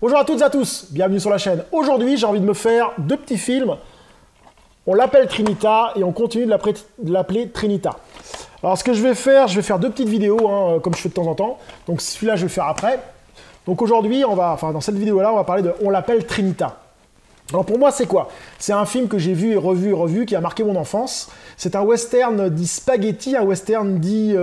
Bonjour à toutes et à tous, bienvenue sur la chaîne. Aujourd'hui, j'ai envie de me faire deux petits films. On l'appelle Trinita et on continue de l'appeler Trinita. Alors ce que je vais faire deux petites vidéos, comme je fais de temps en temps. Donc celui-là, je vais le faire après. Donc aujourd'hui, dans cette vidéo-là, on va parler de On l'appelle Trinita. Alors pour moi, c'est quoi? C'est un film que j'ai vu et revu, qui a marqué mon enfance. C'est un western dit spaghetti, un western dit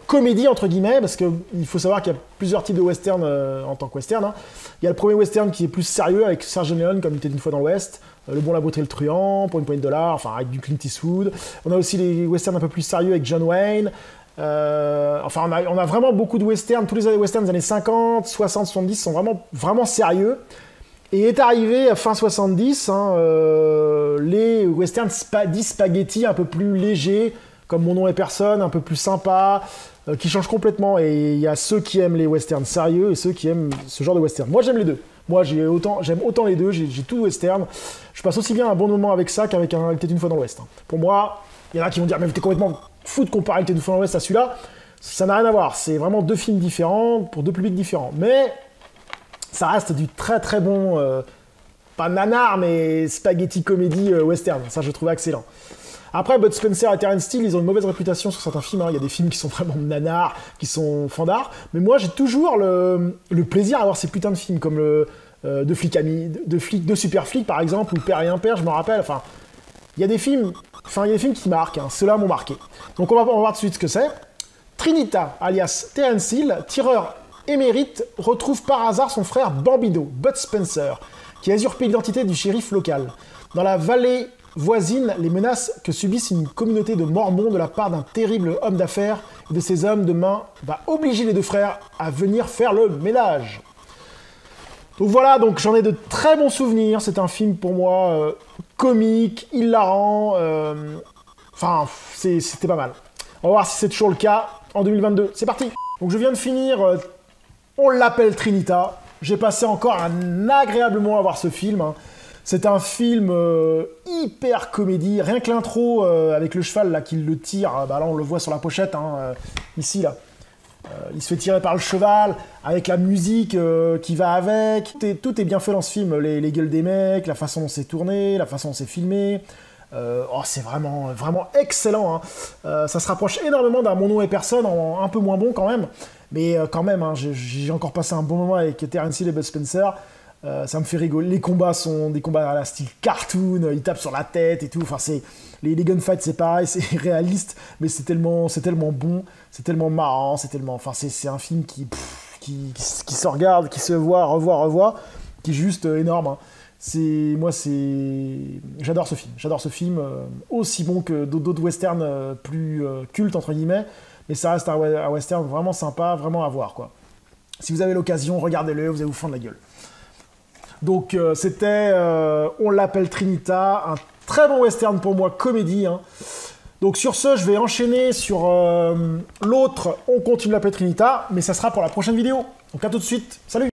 comédie, entre guillemets, parce qu'il faut savoir qu'il y a plusieurs types de western en tant que western. Il y a le premier western qui est plus sérieux, avec Serge Leone, comme il était une fois dans l'Ouest, Le Bon, la Beauté et le Truand, Pour une poignée de dollars, enfin avec du Clint Eastwood. On a aussi les westerns un peu plus sérieux avec John Wayne. On a vraiment beaucoup de westerns. Tous les westerns des années 50, 60, 70 sont vraiment sérieux. Et est arrivé à fin 70, les westerns dits spaghetti un peu plus légers, comme Mon nom est personne, un peu plus sympa, qui changent complètement. Et il y a ceux qui aiment les westerns sérieux et ceux qui aiment ce genre de western. Moi, j'aime les deux. Moi, j'aime autant les deux, j'ai tout de western. Je passe aussi bien un bon moment avec ça qu'avec un Peut-être une fois dans l'Ouest. Pour moi, il y en a qui vont dire « Mais t'es complètement fou de comparer Peut-être une fois dans l'Ouest à celui-là ». Ça n'a rien à voir. C'est vraiment deux films différents, pour deux publics différents. Mais ça reste du très très bon, pas nanar, mais spaghetti comédie western. Ça, je trouve excellent. Après, Bud Spencer et Terence Steele, ils ont une mauvaise réputation sur certains films. Il y a des films qui sont vraiment nanars, qui sont fandards. Mais moi, j'ai toujours le plaisir à voir ces putains de films, comme de Super Flic, par exemple, ou Père et Impair, je me rappelle. Enfin, il y a des films qui marquent. Ceux-là m'ont marqué. Donc, on va voir tout de suite ce que c'est. Trinita, alias Terence Steele, tireur émérite, retrouve par hasard son frère Bambino, Bud Spencer, qui a usurpé l'identité du shérif local. Dans la vallée voisine, les menaces que subissent une communauté de mormons de la part d'un terrible homme d'affaires et de ses hommes de main va obliger les deux frères à venir faire le ménage. Donc voilà, j'en ai de très bons souvenirs. C'est un film pour moi comique, hilarant. C'était pas mal. On va voir si c'est toujours le cas en 2022. C'est parti. Donc je viens de finir On l'appelle Trinita. J'ai passé encore un agréable moment à voir ce film. C'est un film hyper comédie. Rien que l'intro avec le cheval là, qui le tire, là on le voit sur la pochette, ici là. Il se fait tirer par le cheval, avec la musique qui va avec. Tout est bien fait dans ce film. Les gueules des mecs, la façon dont c'est tourné, la façon dont c'est filmé. C'est vraiment excellent. Ça se rapproche énormément d'un Mon nom est personne, un peu moins bon quand même. Mais quand même, j'ai encore passé un bon moment avec Terence Steele et Bud Spencer. Ça me fait rigoler. Les combats sont des combats à la style cartoon, ils tapent sur la tête et tout. Enfin, les gunfights, c'est pareil, c'est réaliste, mais c'est tellement bon, c'est tellement marrant, c'est un film qui se regarde, qui se voit, revoit, qui est juste énorme. J'adore ce film, aussi bon que d'autres westerns plus cultes entre guillemets, mais ça reste un western vraiment sympa, vraiment à voir quoi. Si vous avez l'occasion, regardez-le, vous allez vous fendre la gueule. Donc c'était On l'appelle Trinita, un très bon western pour moi, comédie. Donc sur ce, je vais enchaîner sur l'autre On continue de l'appeler Trinita, mais ça sera pour la prochaine vidéo. Donc à tout de suite, salut!